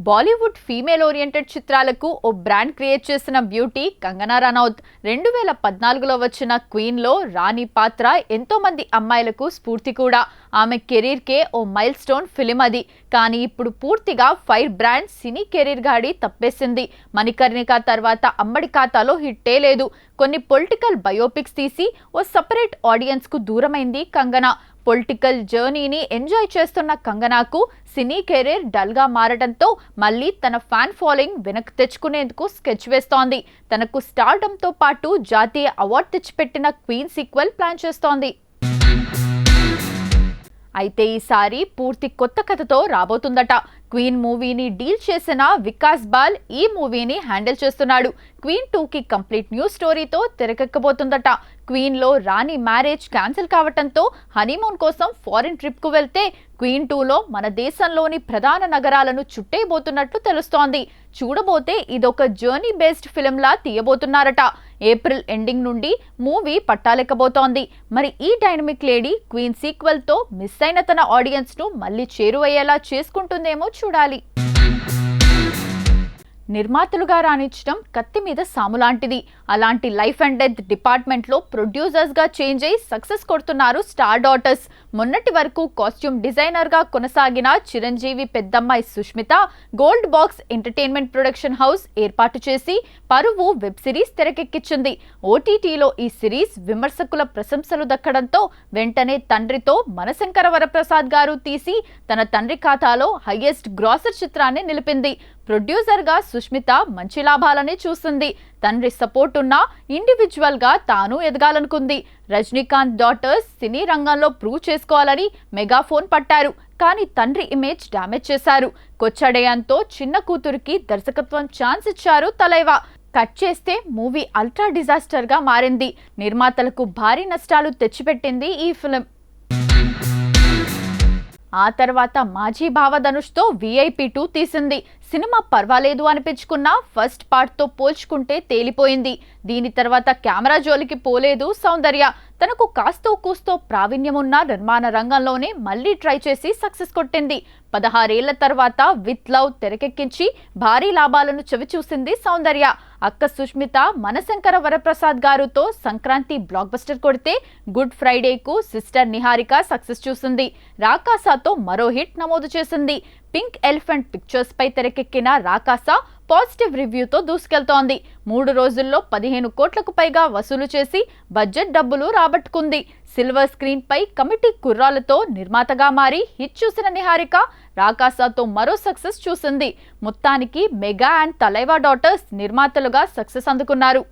Bollywood female oriented చిత్రాలకు ఓ brand create చేసిన beauty Kangana Ranaut 2014లో వచ్చిన క్వీన్లో రాణి పాత్ర ఎంతో మంది అమ్మాయిలకు స్ఫూర్తి కూడా. ఆమె కెరీర్కే ఓ మైల్ స్టోన్ ఫిలిం అది. కానీ ఇప్పుడు పూర్తిగా ఫైర్ బ్రాండ్ సినీ కెరీర్ గాడి తప్పేసింది. మణికర్ణిక తర్వాత అమ్మడి ఖాతాలో హిట్టే లేదు. కొన్ని పొలిటికల్ బయోపిక్స్ తీసి ఓ సపరేట్ ఆడియన్స్ కు దూరమైంది కంగనా. పొలిటికల్ జర్నీని ఎంజాయ్ చేస్తున్న కంగనాకు సినీ కెరీర్ డల్ గా మారడంతో మళ్ళీ తన ఫ్యాన్ ఫాలోయింగ్ వెనక్కి తెచ్చుకునేందుకు స్కెచ్ వేస్తోంది. తనకు స్టార్డమ్ తో పాటు జాతీయ అవార్డు తెచ్చిపెట్టిన క్వీన్ సీక్వెల్ ప్లాన్ చేస్తోంది. అయితే ఈసారి పూర్తి కొత్త కథతో రాబోతుందట. క్వీన్ మూవీని డీల్ చేసిన వికాస్ బాల్ ఈ మూవీని హ్యాండిల్ చేస్తున్నాడు. క్వీన్ 2కి కంప్లీట్ న్యూ స్టోరీతో తెరకెక్కబోతుందట. క్వీన్లో రాణి మ్యారేజ్ క్యాన్సిల్ కావటంతో హనీమూన్ కోసం ఫారిన్ ట్రిప్ కు వెళ్తే క్వీన్ 2లో మన దేశంలోని ప్రధాన నగరాలను చుట్టేయబోతున్నట్లు తెలుస్తోంది. చూడబోతే ఇదొక జర్నీ బేస్డ్ ఫిల్మ్ లా తీయబోతున్నారట. ఏప్రిల్ ఎండింగ్ నుండి మూవీ పట్టాలెక్కబోతోంది. మరి ఈ డైనమిక్ లేడీ క్వీన్ సీక్వెల్ తో మిస్ అయిన తన ఆడియన్స్ ను మళ్ళీ చేరువయ్యేలా చేసుకుంటుందేమో చూడాలి. నిర్మాతలుగా రాణించడం కత్తి మీద సాములాంటిది. అలాంటి లైఫ్ అండ్ డెత్ డిపార్ట్మెంట్ లో ప్రొడ్యూసర్స్ గా చేంజ్ అయి సక్సెస్ కొడుతున్నారు స్టార్ డాటర్స్. మొన్నటి వరకు కాస్ట్యూమ్ డిజైనర్ గా కొనసాగిన చిరంజీవి పెద్దమ్మాయి Sushmita gold box entertainment production house ఏర్పాటు చేసి పరువు వెబ్ సిరీస్ తెరకెక్కించింది. ఓటీటీలో ఈ సిరీస్ విమర్శకుల ప్రశంసలు దక్కడంతో వెంటనే తండ్రితో మనశంకర వరప్రసాద్ గారు తీసి తన తండ్రి ఖాతాలో హైయెస్ట్ గ్రాసర్ చిత్రాన్ని నిలిపింది. ప్రొడ్యూసర్ గా సుష్మిత మంచి లాభాలనే చూసింది. తండ్రి సపోర్ట్ ఉన్న ఇండివిజువల్ గా తాను ఎదగాలనుకుంది. రజనీకాంత్ డాటర్స్ సినీ రంగంలో ప్రూవ్ చేసుకోవాలని మెగాఫోన్ పట్టారు. కానీ తండ్రి ఇమేజ్ డ్యామేజ్ చేశారు. కొచ్చడయంతో చిన్న కూతురికి దర్శకత్వం ఛాన్స్ ఇచ్చారు తలైవా. కట్ చేస్తే మూవీ అల్ట్రా డిజాస్టర్ గా మారింది. నిర్మాతలకు భారీ నష్టాలు తెచ్చిపెట్టింది ఈ ఫిలిం. ఆ తర్వాత మాజీ భావధనుష్తో VIP 2 తీసింది. సినిమా పర్వాలేదు అనిపించుకున్న ఫస్ట్ పార్ట్ తో పోల్చుకుంటే తేలిపోయింది. దీని తర్వాత కెమెరా జోలికి పోలేదు సౌందర్య. తనకు కాస్తో కూస్తో ప్రావీణ్యం ఉన్న నిర్మాణ రంగంలోనే మళ్లీ ట్రై చేసి సక్సెస్ కొట్టింది. 16 ఏళ్ల తర్వాత విత్ లవ్ తెరకెక్కించి భారీ లాభాలను చవిచూసింది సౌందర్య. అక్క సుష్మిత మనశంకర వరప్రసాద్ గారుతో సంక్రాంతి బ్లాక్ బస్టర్ కొడితే గుడ్ ఫ్రైడేకు సిస్టర్ నిహారిక సక్సెస్ చూసింది. రాకాసాతో మరో హిట్ నమోదు చేసింది. పింక్ ఎలిఫెంట్ పిక్చర్స్ పై తెరకెక్కిన రాకాసా పాజిటివ్ రివ్యూతో దూసుకెళ్తోంది. 3 రోజుల్లో 15 కోట్లకు పైగా వసూలు చేసి బడ్జెట్ డబ్బులు రాబట్టుకుంది. సిల్వర్ స్క్రీన్ పై కమిటీ కుర్రాలతో నిర్మాతగా మారి హిట్ చూసిన నిహారిక రాకాసాతో మరో సక్సెస్ చూసింది. మొత్తానికి మెగా అండ్ తలైవా డాటర్స్ నిర్మాతలుగా సక్సెస్ అందుకున్నారు.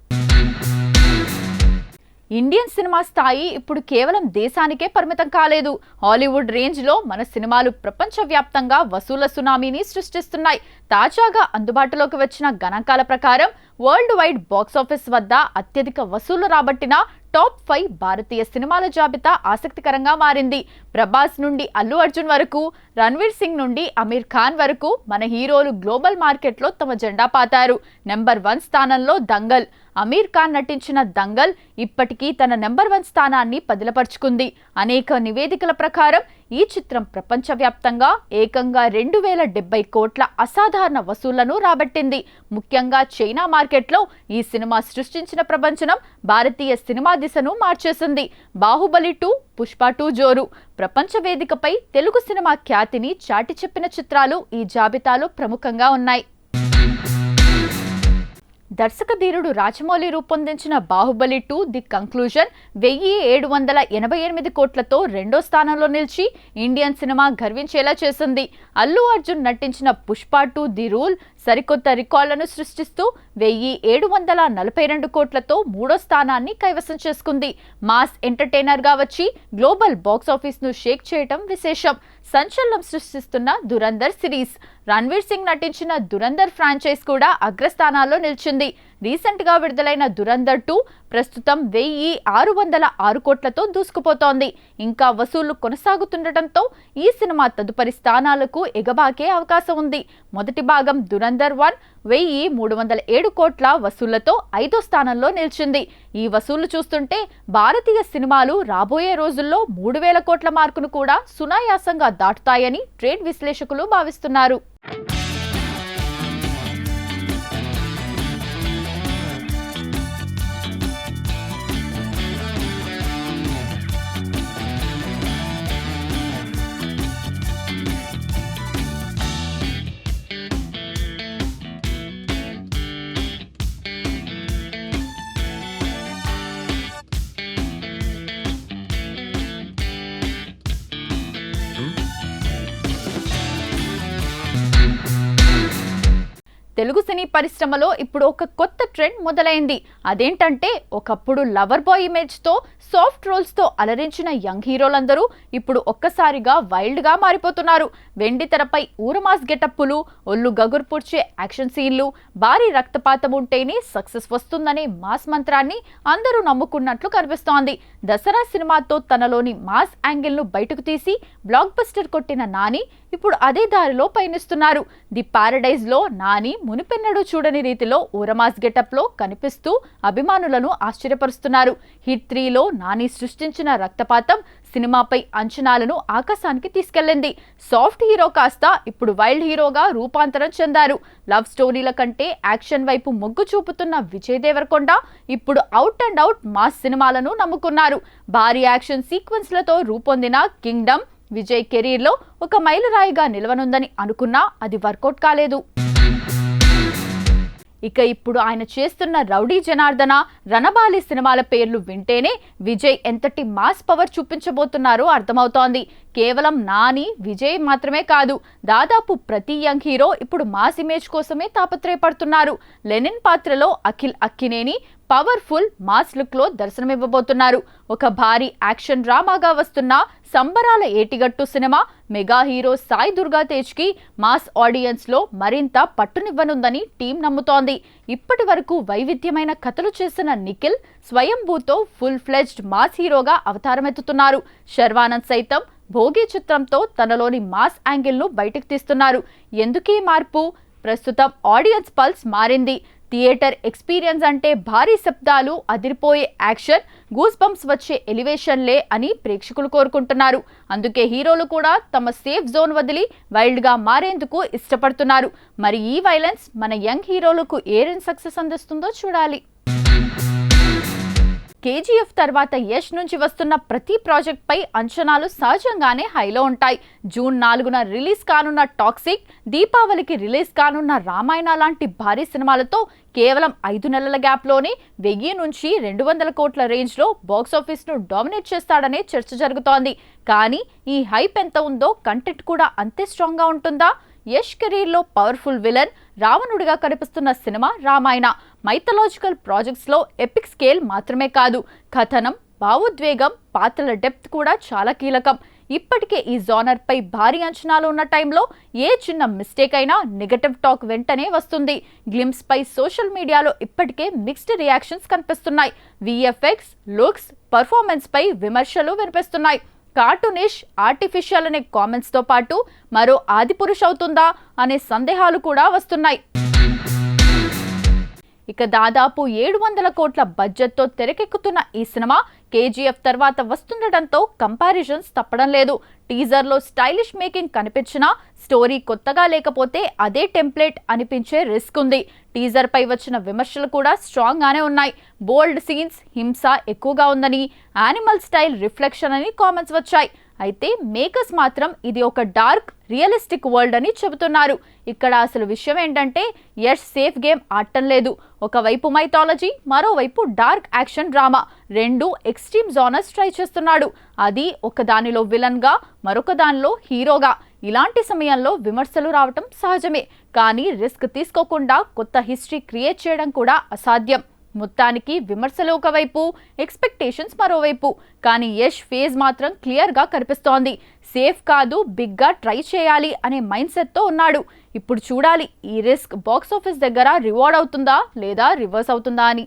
ఇండియన్ సినిమా స్థాయి ఇప్పుడు కేవలం దేశానికే పరిమితం కాలేదు. హాలీవుడ్ రేంజ్ లో మన సినిమాలు ప్రపంచవ్యాప్తంగా వసూళ్ల సునామీని సృష్టిస్తున్నాయి. తాజాగా అందుబాటులోకి వచ్చిన గణాంకాల ప్రకారం వరల్డ్ వైడ్ బాక్సాఫీస్ వద్ద అత్యధిక వసూళ్లు రాబట్టిన టాప్ 5 భారతీయ సినిమాల జాబితా ఆసక్తికరంగా మారింది. ప్రభాస్ నుండి అల్లు అర్జున్ వరకు, రణ్వీర్ సింగ్ నుండి అమీర్ ఖాన్ వరకు మన హీరోలు గ్లోబల్ మార్కెట్లో తమ జెండా పాతారు. నెంబర్ 1 స్థానంలో దంగల్. అమీర్ ఖాన్ నటించిన దంగల్ ఇప్పటికీ తన నెంబర్ 1 స్థానాన్ని పదిలపరుచుకుంది. అనేక నివేదికల ప్రకారం ఈ చిత్రం ప్రపంచవ్యాప్తంగా ఏకంగా 2070 కోట్ల అసాధారణ వసూళ్లను రాబట్టింది. ముఖ్యంగా చైనా మార్కెట్లో ఈ సినిమా సృష్టించిన ప్రపంచనం భారతీయ సినిమా దిశను మార్చేసింది. బాహుబలి 2, పుష్ప 2 జోరు. ప్రపంచ వేదికపై తెలుగు సినిమా ఖ్యాతిని చాటి చెప్పిన చిత్రాలు ఈ జాబితాలో ప్రముఖంగా ఉన్నాయి. దర్శక ధీరుడు రాజమౌళి రూపొందించిన బాహుబలి 2 ది కంక్లూజన్ 1788 కోట్లతో 2వ స్థానంలో నిలిచి ఇండియన్ సినిమా గర్వించేలా చేసింది. అల్లు అర్జున్ నటించిన పుష్ప 2 ది రూల్ సరికొత్త రికార్డులను సృష్టిస్తూ 1742 కోట్లతో 3వ స్థానాన్ని కైవసం చేసుకుంది. మాస్ ఎంటర్టైనర్ గా వచ్చి గ్లోబల్ బాక్సాఫీస్ ను షేక్ చేయటం విశేషం. సంచలనం సృష్టిస్తున్న దురంధర్ సిరీస్. రణ్వీర్ సింగ్ నటించిన దురంధర్ ఫ్రాంచైజ్ కూడా అగ్రస్థానాల్లో నిలిచింది. రీసెంట్ గా విడుదలైన దురంధర్ 2 ప్రస్తుతం 1606 కోట్లతో దూసుకుపోతోంది. ఇంకా వసూళ్లు కొనసాగుతుండటంతో ఈ సినిమా తదుపరి స్థానాలకు ఎగబాకే అవకాశం ఉంది. మొదటి భాగం దురంధర్ 1 1307 కోట్ల వసూళ్లతో 5వ స్థానంలో నిలిచింది. ఈ వసూళ్లు చూస్తుంటే భారతీయ సినిమాలు రాబోయే రోజుల్లో 3000 కోట్ల మార్కును కూడా సునాయాసంగా దాటుతాయని ట్రేడ్ విశ్లేషకులు భావిస్తున్నారు. తెలుగు సినీ పరిశ్రమలో ఇప్పుడు ఒక కొత్త ట్రెండ్ మొదలైంది. అదేంటంటే ఒకప్పుడు లవర్ బాయ్ ఇమేజ్తో సాఫ్ట్ రోల్స్తో అలరించిన యంగ్ హీరోలందరూ ఇప్పుడు ఒక్కసారిగా వైల్డ్గా మారిపోతున్నారు. వెండి తెరపై ఊరమాస్ గెటప్పులు, ఒళ్ళు గగుర్పుడ్చే యాక్షన్ సీన్లు, భారీ రక్తపాతం ఉంటేనే సక్సెస్ వస్తుందనే మాస్ మంత్రాన్ని అందరూ నమ్ముకున్నట్లు కనిపిస్తోంది. దసరా సినిమాతో తనలోని మాస్ యాంగిల్ను బయటకు తీసి బ్లాక్ బస్టర్ కొట్టిన నాని ఇప్పుడు అదే దారిలో పయనిస్తున్నారు. ది పారడైజ్ లో నాని మునిపెన్నడూ చూడని రీతిలో ఊరమాస్ గెటప్ లో కనిపిస్తూ అభిమానులను ఆశ్చర్యపరుస్తున్నారు. హిట్ 3లో నాని సృష్టించిన రక్తపాతం సినిమాపై అంచనాలను ఆకాశానికి తీసుకెళ్లింది. సాఫ్ట్ హీరో కాస్త ఇప్పుడు వైల్డ్ హీరోగా రూపాంతరం చెందారు. లవ్ స్టోరీల కంటే యాక్షన్ వైపు మొగ్గు చూపుతున్న విజయ్ దేవరకొండ ఇప్పుడు అవుట్ అండ్ అవుట్ మాస్ సినిమాలను నమ్ముకున్నారు. భారీ యాక్షన్ సీక్వెన్స్లతో రూపొందిన కింగ్డమ్ విజయ్ కెరీర్లో ఒక మైలురాయిగా నిలవనుందని అనుకున్నా అది వర్కౌట్ కాలేదు. ఇక ఇప్పుడు ఆయన చేస్తున్న రౌడీ జనార్దన, రణబాలి సినిమాల పేర్లు వింటేనే విజయ్ ఎంతటి మాస్ పవర్ చూపించబోతున్నారో అర్థమవుతోంది. కేవలం నాని, విజయ్ మాత్రమే కాదు, దాదాపు ప్రతి యంగ్ హీరో ఇప్పుడు మాస్ ఇమేజ్ కోసమే తాపత్రయపడుతున్నారు. లెనిన్ పాత్రలో Akhil Akkineni powerful mass look లో దర్శనమివ్వబోతున్నారు. ఒక భారీ యాక్షన్ డ్రామాగా వస్తున్న Sambarala Yetigattu cinema mega hero Sai Durga Tej కి మాస్ ఆడియన్స్ లో మరింత పట్టునివ్వనుందని టీం నమ్ముతోంది. ఇప్పటి వరకు వైవిధ్యమైన కథలు చేసిన నిఖిల్ స్వయంభూతో ఫుల్ ఫ్లెడ్జ్డ్ మాస్ హీరోగా అవతారమెత్తుతున్నారు. శర్వానంద్ సైతం భోగి చిత్రంతో తనలోని మాస్ యాంగిల్ ను బయటకు తీస్తున్నారు. ఎందుకీ మార్పు? ప్రస్తుతం ఆడియన్స్ పల్స్ మారింది. థియేటర్ ఎక్స్పీరియన్స్ అంటే భారీ శబ్దాలు, అదిరిపోయే యాక్షన్, గూస్ బంప్స్ వచ్చే ఎలివేషన్లే అని ప్రేక్షకులు కోరుకుంటున్నారు. అందుకే హీరోలు కూడా తమ సేఫ్ జోన్ వదిలి వైల్డ్గా మారేందుకు ఇష్టపడుతున్నారు. మరి ఈ వైలెన్స్ మన యంగ్ హీరోలకు ఏ రేంజ్ సక్సెస్ అందిస్తుందో చూడాలి. కేజీఎఫ్ తర్వాత యష్ నుంచి వస్తున్న ప్రతి ప్రాజెక్ట్ పై అంచనాలు సహజంగానే హైలో ఉంటాయి. జూన్ 4న రిలీజ్ కానున్న టాక్సిక్, దీపావళికి రిలీజ్ కానున్న రామాయణ లాంటి భారీ సినిమాలతో కేవలం 5 నెలల గ్యాప్లోనే 1000 నుంచి 200 కోట్ల రేంజ్లో బాక్సాఫీస్ను డామినేట్ చేస్తాడనే చర్చ జరుగుతోంది. కానీ ఈ హైప్ ఎంత ఉందో కంటెంట్ కూడా అంతే స్ట్రాంగ్గా ఉంటుందా? యష్ కెరీర్లో పవర్ఫుల్ విలన్, రావణుడిగా కనిపిస్తున్న సినిమా రామాయణ. మైథలాజికల్ ప్రాజెక్ట్స్లో ఎపిక్ స్కేల్ మాత్రమే కాదు, కథనం, భావోద్వేగం, పాత్రల డెప్త్ కూడా చాలా కీలకం. ఇప్పటికే ఈ జానర్ పై భారీ అంచనాలు ఉన్న టైంలో ఏ చిన్న మిస్టేక్ అయినా నెగటివ్ టాక్ వెంటనే వస్తుంది. గ్లిమ్స్ పై సోషల్ మీడియాలో ఇప్పటికే మిక్స్డ్ రియాక్షన్స్ కనిపిస్తున్నాయి. విఎఫ్ఎక్స్, లుక్స్, పర్ఫార్మెన్స్ పై విమర్శలు వినిపిస్తున్నాయి. కార్టూనిష్, ఆర్టిఫిషియల్ అనే కామెంట్స్ తో పాటు మరో ఆదిపురుష్ అవుతుందా అనే సందేహాలు కూడా వస్తున్నాయి. ఇక దాదాపు 700 కోట్ల బడ్జెట్తో తెరకెక్కుతున్న ఈ సినిమా కేజీఎఫ్ తర్వాత వస్తుండటంతో కంపారిజన్స్ తప్పడం లేదు. టీజర్లో స్టైలిష్ మేకింగ్ కనిపించినా స్టోరీ కొత్తగా లేకపోతే అదే టెంప్లెట్ అనిపించే రిస్క్ ఉంది. టీజర్ పై వచ్చిన విమర్శలు కూడా స్ట్రాంగ్ గానే ఉన్నాయి. బోల్డ్ సీన్స్, హింస ఎక్కువగా ఉందని, యానిమల్ స్టైల్ రిఫ్లెక్షన్ అని కామెంట్స్ వచ్చాయి. అయితే మేకర్స్ మాత్రం ఇది ఒక డార్క్, రియలిస్టిక్ వరల్డ్ అని చెబుతున్నారు. ఇక్కడ అసలు విషయం ఏంటంటే యష్ సేఫ్ గేమ్ ఆడటం లేదు. ఒకవైపు మైథాలజీ, మరోవైపు డార్క్ యాక్షన్ డ్రామా, రెండు ఎక్స్ట్రీమ్ జానర్స్ ట్రై చేస్తున్నాడు. అది ఒక దానిలో విలన్ గా, మరొక దానిలో హీరోగా. ఇలాంటి సమయంలో విమర్శలు రావటం సహజమే, కానీ రిస్క్ తీసుకోకుండా కొత్త హిస్టరీ క్రియేట్ చేయడం కూడా అసాధ్యం. మొత్తానికి విమర్శలు ఒకవైపు, ఎక్స్పెక్టేషన్స్ మరోవైపు. కానీ యష్ ఫేజ్ మాత్రం క్లియర్గా కనిపిస్తోంది. సేఫ్ కాదు, బిగ్గా ట్రై చేయాలి అనే మైండ్ సెట్తో ఉన్నాడు. ఇప్పుడు చూడాలి ఈ రిస్క్ బాక్సాఫీస్ దగ్గర రివార్డ్ అవుతుందా లేదా రివర్స్ అవుతుందా అని.